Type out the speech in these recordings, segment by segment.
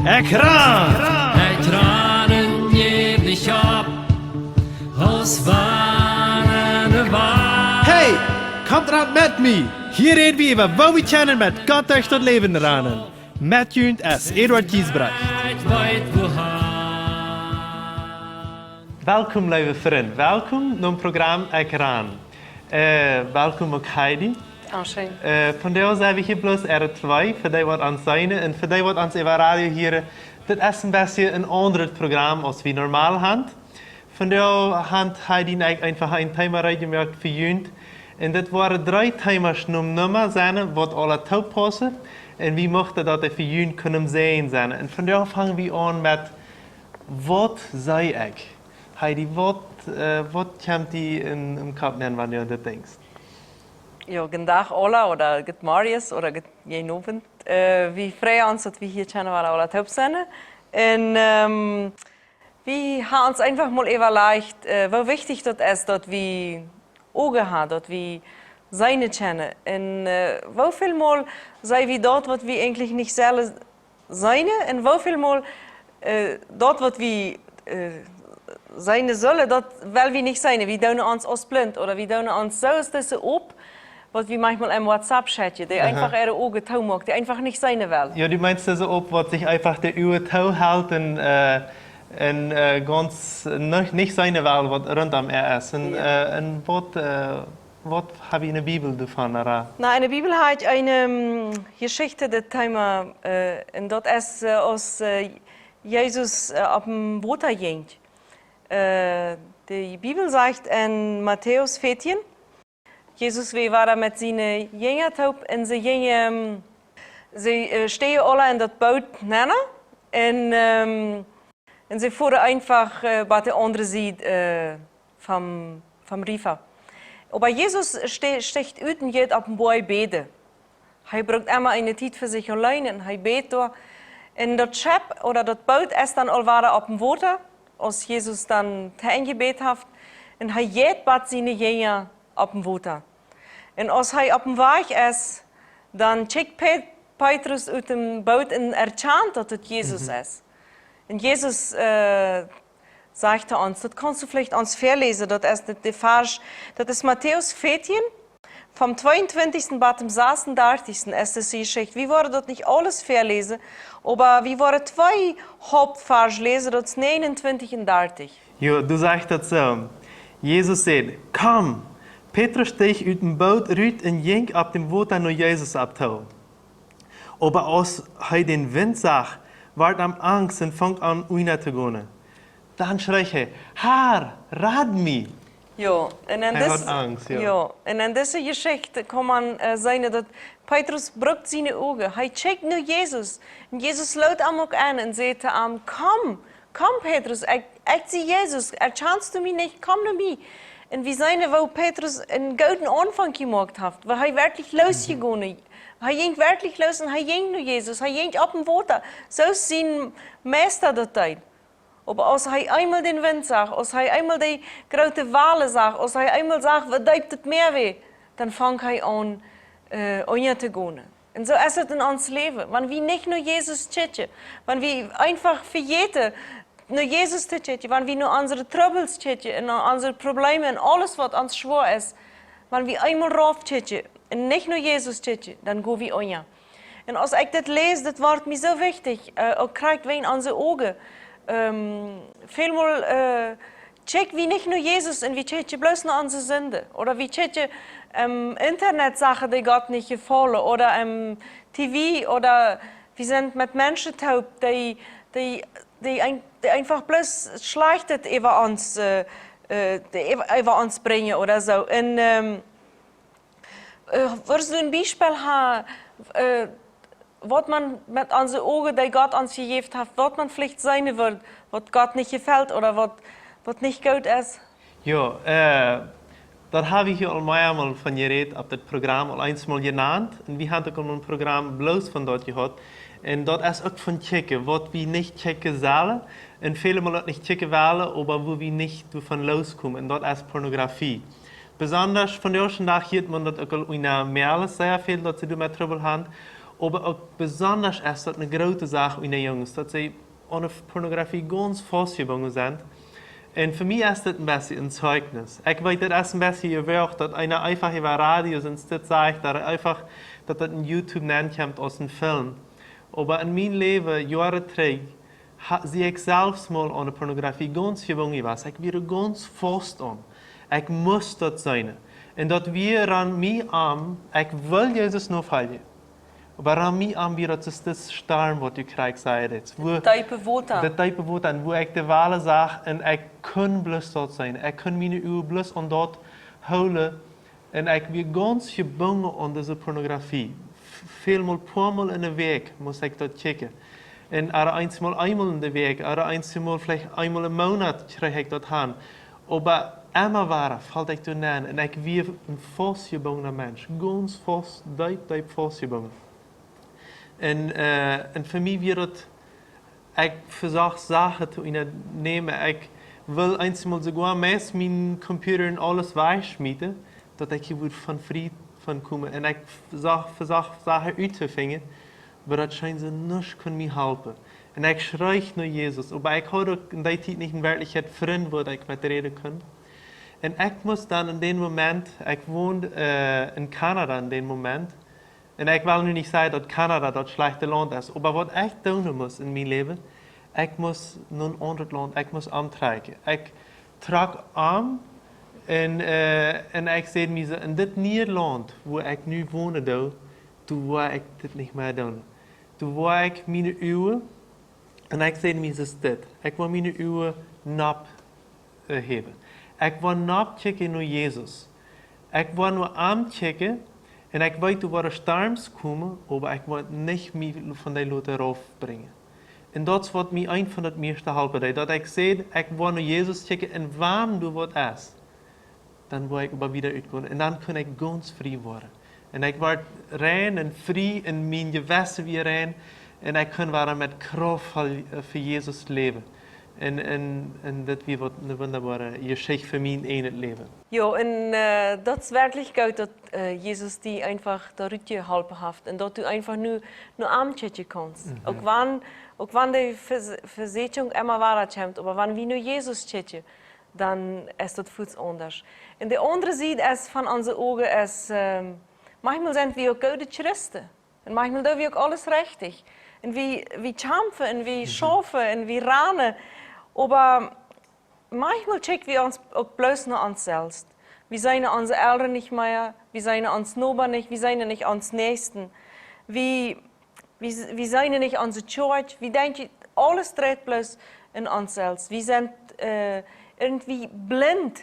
Ekran! Hij tranen jährlich ab aus warnen Wahr. Hey, kommt ran met me! Hier reden we over wat we kennen met God durch tot leven ranen. Met junt as Eduard Giesbrecht. Weit wohan. Welkom lieve vrienden, welkom naar het programma Ekran. Welkom ook Heidi. Schön. Vandaag zijn we hier bloos R2, voor die wat aan zijn en voor die wat aan de radio hier. Dit is een beetje een ander programma als we normaal hebben. Vandaag heeft Heidi einfach een thema gemaakt voor jullie. En dit waren 3 thema's nummer zijn, wat alle toepassen. En we mochten dat voor jullie kunnen zien zijn. En vandaag vangen we aan met, wat zei ik? Heidi, wat komt die in de kop nemen wanneer je dat denkt? Ja, guten Tag alle oder gut Marius oder gut jeden Abend. Wir freuen uns, dass wir hier kennen, weil alle top sind. Und wir haben uns einfach mal überlegt, wie wichtig das ist, dass wir Augen haben, dass wir seine kennen. Und wie viel Mal sind wir dort, was wir eigentlich nicht selber sein, und wie viel Mal dort, was wir sein sollen, dat weil wir nicht sein. Wir tun uns als blind oder wir tun uns so ist das op, was wir manchmal im WhatsApp-Chatje, der einfach ihre Augen tau macht, der einfach nicht seine will. Ja, du meinst das op, was sich einfach der Uhr tau hält und ganz nicht seine Wahl, was rundum ist. Und was habe ich in der Bibel davon? Na, in der Bibel hat eine Geschichte, das Thema, und das ist aus Jesus auf dem Wasser ging. Die Bibel sagt in Matthäus 14, Jesus war da mit seinen Jüngern taub und sie stehen alle in das Boot nennen und sie fuhren einfach bei der anderen Seite vom River. Aber Jesus steht unten jetzt auf dem Boot beten. Er braucht immer eine Zeit für sich allein und er betet da. Und das Schiff oder das Boot ist dann allweil auf dem Wasser, als Jesus dann gebet hat. Und er geht bei seinen Jüngern auf dem Wasser. Und als er auf dem Weg ist, dann checkt Petrus aus dem Boot und erkennt, dass das Jesus ist. Und Jesus sagt uns, das kannst du vielleicht uns verlesen, das ist der Vers, das ist Matthäus 14, vom 22. bis zum 36. ist das die Geschichte. Wir wollen dort nicht alles verlesen, aber wir wollen 2 Hauptverse lesen, das ist 29 und 30. Ja, du sagst das so. Jesus sagt, komm. Petrus steeg uit dem Boot uit en ging op dem Wasser naar Jesus ab toe. Aber als hij den Wind zag, werd hem Angst en fang an unter zu gehen. Dann schreef hij, Herr, red mich. Ja, und in hat Angst, ja. Ja, und in dieser Geschichte kann man sagen, dass Petrus braucht seine Augen. Er checkt nur Jesus. Und Jesus lädt ihm auch an und sagt ihm, komm Petrus, ich sehe Jesus, erkennst du mich nicht, komm zu mir. Und wie seine, wo Petrus einen guten Anfang gemacht hat, weil er wirklich losgegangen ist. Er ging wirklich los und er ging nur Jesus, er ging auf dem Wasser. So ist sein Meister dort. Aber als er einmal den Wind sagt, als er einmal die große Wale sagt, als er einmal sagt, was tut das Meer weh, dann fängt er an, zu gehen. Und so ist es in uns Leben. Wenn wir nicht nur Jesus tschetschen, wenn wir einfach für jeden nur Jesus tschetschen, wenn wir nur unsere Troubles tschetschen, unsere Probleme und alles, was uns schwer ist, wenn wir einmal rauf tschetschen und nicht nur Jesus tschetschen, dann gehen wir an. Und als ich das lese, das wird mir so wichtig, auch kriegt wir in unsere Augen. Vielmal checken wir nicht nur Jesus und wir checken bloß nur unsere Sünde. Oder wir checken Internet Sachen, die Gott nicht gefallen. Oder TV. Oder wir sind mit Menschen taub, die einfach bloß Schlechtes über uns bringen oder so. Und würdest du ein Beispiel haben, was man mit unseren Augen, die Gott uns gegeben hat, was man vielleicht sein will, was Gott nicht gefällt oder was nicht gut ist? Ja, dat habe ich ja al mehrmals von geredet auf das Programm, al einmal genannt. Und wir haben auch ein Programm bloß von dort gehabt. Und dort ist auch von checken, was wir nicht checken sollen. Und viele Mal nicht checken wollen, aber wo wir nicht davon loskommen. Und dort ist Pornografie. Besonders von der ersten Tag hört man, dass auch in Merle sehr viel, dass sie damit Trouble haben. Aber auch besonders ist das eine große Sache in den Jungs, dass sie ohne Pornografie ganz festgebunden sind. Und für mich ist das ein bisschen ein Zeugnis. Ich weiß, das ist ein bisschen gewirkt, dass einer einfach über Radio sonst das sagt, dass das ein YouTube nennt aus einem Film. Aber in meinem Leben, Jahre zurück, sehe ich selbst mal ohne Pornografie ganz gebunden was. Ich werde ganz fest an. Ich muss das sein. Und dass wir an mich am, ich will Jesus noch fallen. Aber an mich am, wie das ist das Starm, was du kriegst, sei jetzt. Type Wota. Dat type woord aan, wo ik de wale zag en ik kon blus dat zijn. Ik kon mijn uw blus aan dat houden. En ik weer ganz gebonden aan deze pornografie. Veelmaal, paarmaal in de week moest ik dat checken. En eenmaal in de week, eenmaal vielleicht eenmaal een maand krijg ik dat aan. Maar immer waar valt ik toen aan en ik weer een vastgebonden mens. Ganz vast, diep vastgebonden. En voor mij weer dat ik versuch Sachen zu nehmen. Ich will einmal sogar meist meinen Computer und alles wegschmieden, dass ich hier von Frieden von kommen. Und ich versuch Sachen auszufinden, aber das scheint so nicht kann mir helfen. Und ich schreie nur Jesus. Aber ich habe in der Zeit nicht in Wirklichkeit Freunde, wo ich mit reden kann. Und ich muss dann in dem Moment, ich wohne in Kanada in dem Moment, und ich will nu nicht sagen, dass Kanada das schlechte Land ist. Aber was ich tun muss in meinem Leben, ich muss naar een ander land, ik muss aantrekken. Ik trek aan en ik zeg me, in dit nieuwe land waar ik nu woon, toen wil ik dit niet meer doen. Toen wil ik mijn uwen, en ik zeg me, dit. Ik wil mijn uwen nap hebben. Ik wil nap checken naar Jezus. Ik wil nur aanchecken. En ik weet waar er storms komen, maar ik wil niet meer van die Leute raufbrengen. En dat is wat mij een van het meeste helpen deed. Dat ik zei, ik wil naar Jezus checken en wanneer du wat is, dan wil ik maar weer uitkomen. En dan kan ik ganz vrij worden. En ik word rein en vrij in mijn gewesten weer rein. En ik kan weer met kracht voor Jezus leven. En dat weer wat een wunderbare Geschichte für mich in het leven. Ja, en dat is wirklich gut, dass Jesus die einfach dadurch geholfen hat. Und dass du einfach nur anchecken kannst. Auch wenn die Versetzung immer weiterkommt, aber wenn wir nur Jesus checken, dann ist das viel anders. Und die andere Seite ist von unseren Augen, ist, manchmal sind wir auch gute Christen. Und manchmal tun wir auch alles richtig. Und wir kämpfen, und wir schaffen, und wir rennen. Aber manchmal checken wir uns auch bloß nur uns selbst. Wir sehen unsere Eltern nicht mehr, wir sehen uns Nachbarn nicht, wir sehen nicht uns Nächsten. Wir sehen nicht unsere Church, wir denken, alles dreht bloß in uns selbst. Wir sind irgendwie blind.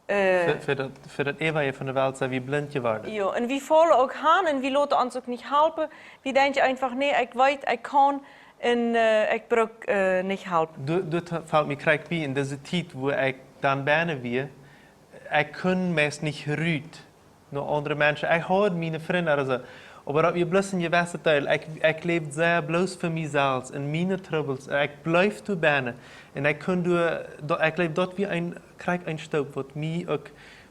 Für das Ewige von der Welt sind wir blind geworden. Ja, und wir fallen auch an und wir lassen uns auch nicht helfen. Wir denken einfach, nee, ich weiß, ich kann und ich brauche nicht helfen. Dat valt me krijg wie in deze tijd waar ik dan bijna weer, ik kan meest niet ruut naar andere mensen. Ik hoor mijn vrienden also, aber dat we bloß in gewisse Teil. Ik leef sehr bloß für mich selbst in meine Troubles. Ik blijf toe bijna en ik kan ik leef dat wie krijg een stoop wat mij ook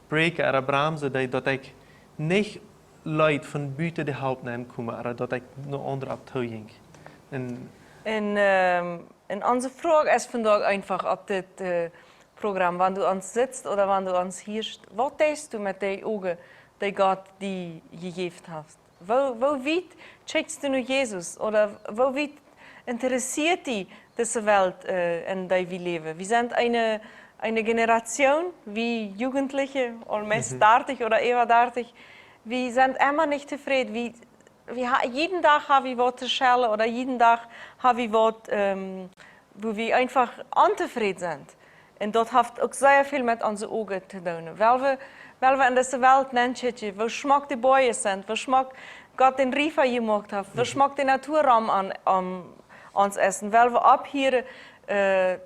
breken oder bremsen, dat ik niet Leute von buiten de hulp nemen komen, maar dat ik naar andere abtoe ging. En onze vraag is vandaag einfach op dit Programm, wanneer du ons sitzt oder wanneer du ons hierst. Wat denkst du met die Augen, die Gott die gegeven heeft? Wo weit checkst du nur Jesus? Oder wo weit interessiert die diese Welt, in der wir leben? Wir sind eine Generation, wie Jugendliche, allmeest 30 oder eher 30, wir sind immer nicht zufrieden. Jeden Tag haben wir was zu schellen oder jeden Tag haben wir was, wo wir einfach unzufrieden sind. Und das hat auch sehr viel mit unseren Augen zu tun. Weil wir in dieser Welt nennen, wo Schmack die Bäume sind, wo Schmack Gott den Riefer gemacht hat, wo Schmack den Naturraum an uns essen, weil wir ab hier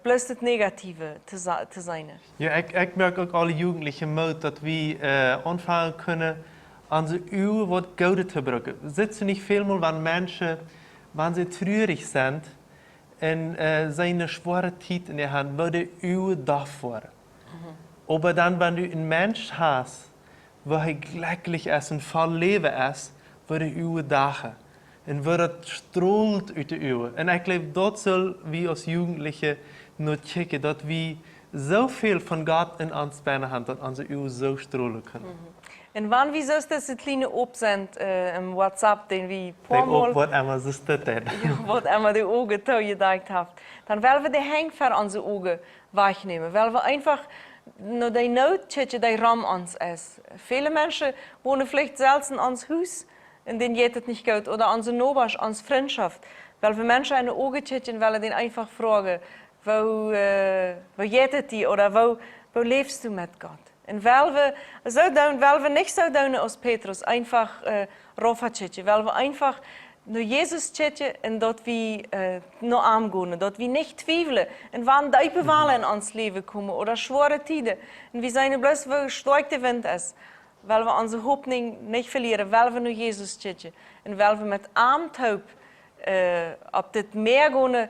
bloß das Negative zu sein. Ja, ich merke auch alle Jugendlichen Mut, dass wir anfangen können, unsere Uhr wat Gute zu brauchen. Sitzen nicht vielmal, wenn Menschen, wenn sie traurig sind, und seine schwere Zeit in der Hand, wo die Uhr davor. Aber dann, wenn du einen Mensch hast, wo er glücklich ist und voll Leben ist, wo die Uhr da. En waar het stroolt uit de ogen. En ik geloof dat zullen we als Jugendliche nur checken, dat we zoveel van God in ons binnen hebben, dat onze ogen zo strolen kunnen. En wann wie sollst das kleine Obsend im WhatsApp, den wie Dat paar ook wat Emma zo stut heeft. wat immer die Augen toegedacht habt, dann wollen wir die Hang für unsere Augen wahrnehmen, weil wir einfach nur die Not die Ram uns ist. Viele Menschen wohnen vielleicht selbst in uns Haus, in denen geht es nicht gut, oder unsere Nobers, unsere Freundschaft, weil wir Menschen eine Augen tschitchen, weil den einfach fragen, wo geht es dir, oder wo lebst du mit Gott? En weil wir nicht so doen als Petrus, einfach rauf tschitchen, weil wir einfach nur Jesus tschitchen und dort wir nur angehen, dort wir nicht zweifeln. Und wann die Wahlen in uns Leben kommen oder schwere Tiden, und wir sind bloß, wo stark der Wind ist, weil wir unsere Hoffnung nicht verlieren, weil wir nur Jesus tschitchen. Und weil wir mit Armtaub auf das Meer gehen,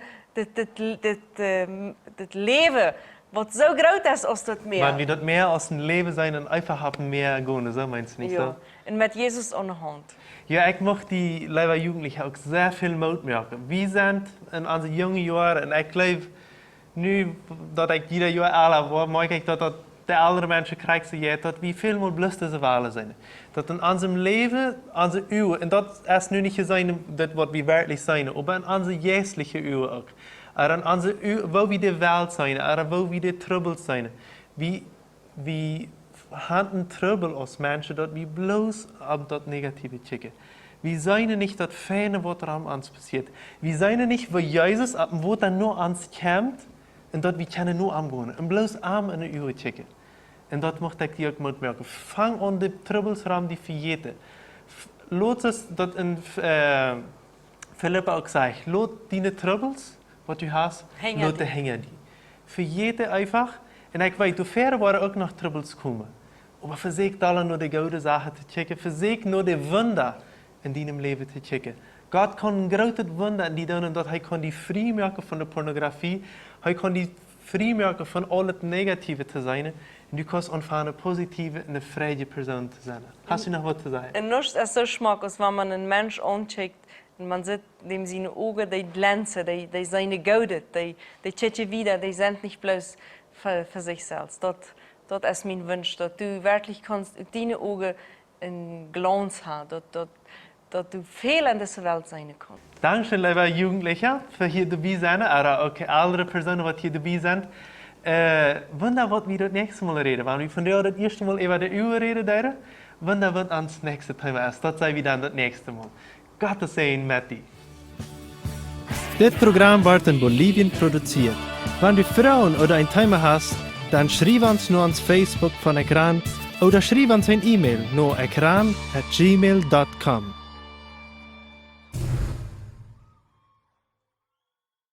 das Leben, wat zo groot is als dat meer. Maar wie dat meer als een leven zijn en einfach haben meer gewonnen, so meinst du nicht ja. so? En met Jezus aan de hand. Ja, ich möchte die Leiber Jugendlichen auch sehr viel Mut merken. Wir sind in unseren jungen Jahren, und ich glaube, nu dat ich jeder Jahr älter war, merke ich, dass die ältere Menschen kriegen jetzt, dass wir viel mehr bloß diese Wahlen sind. Dass in unserem Leben, unsere Uhr, und das ist nu nicht sein, das was wir wirklich sein, aber in unsere jährliche Uhr auch. En onze, wo wir die Welt zijn, wo wir die Trouble zijn. We hebben Trouble als Menschen, dat we bloß op dat Negative checken. Wir zijn nicht dat Fijne, wat er an uns passiert. Wir zijn nicht, wo Jesus, wo dann nur ans kommt, und dat wir können nur angehen. Und bloß am in de Uhr checken. Und dat mocht ich dir auch mitmerken. Fang an die Troubles ran, die verjeten. Laat es, dat in Philippa auch sagt, laat die Troubles, wat u hast, laat hängen die. Für jede einfach. Und ich weiß, du fährst waren auch noch Troubles kommen. Aber versucht alle nur die gute Sachen zu checken. Versucht nur die Wunder in deinem Leben zu checken. Gott kann ein großes Wunder in die tun, dass er kann die frei machen von der Pornografie. Er kann die frei machen von alles Negative zu sein. Und du kannst anfangen, eine positive und eine freie Person zu sein. Hast du noch was zu sagen? Und nichts ist so schmack, als wenn man einen Mensch ancheckt, und man sieht, dem seine Augen, die glänzen, die seine Gaudet, die tschitschen wieder, die sind nicht bloß für sich selbst. Das ist mein Wunsch, dass du wirklich kannst, in deinen Augen einen Glanz haben, dass du viel in dieser Welt sein kannst. Dankeschön, liebe Jugendliche, für hier dabei sein, oder auch andere Personen, die hier dabei sind. Wanneer wat wir das nächste Mal reden? Wanneer wir von der das erste Mal über die Uhr reden, wanneer wird uns nächste Thema ist? Das sei wieder das nächste Mal. Gott sei mit dir. Dit Programm wird in Bolivien produziert. Wenn du Fragen oder ein Thema hast, dann schreib uns nur ans Facebook von Ekran oder schreib uns ein E-Mail nur ekran@gmail.com.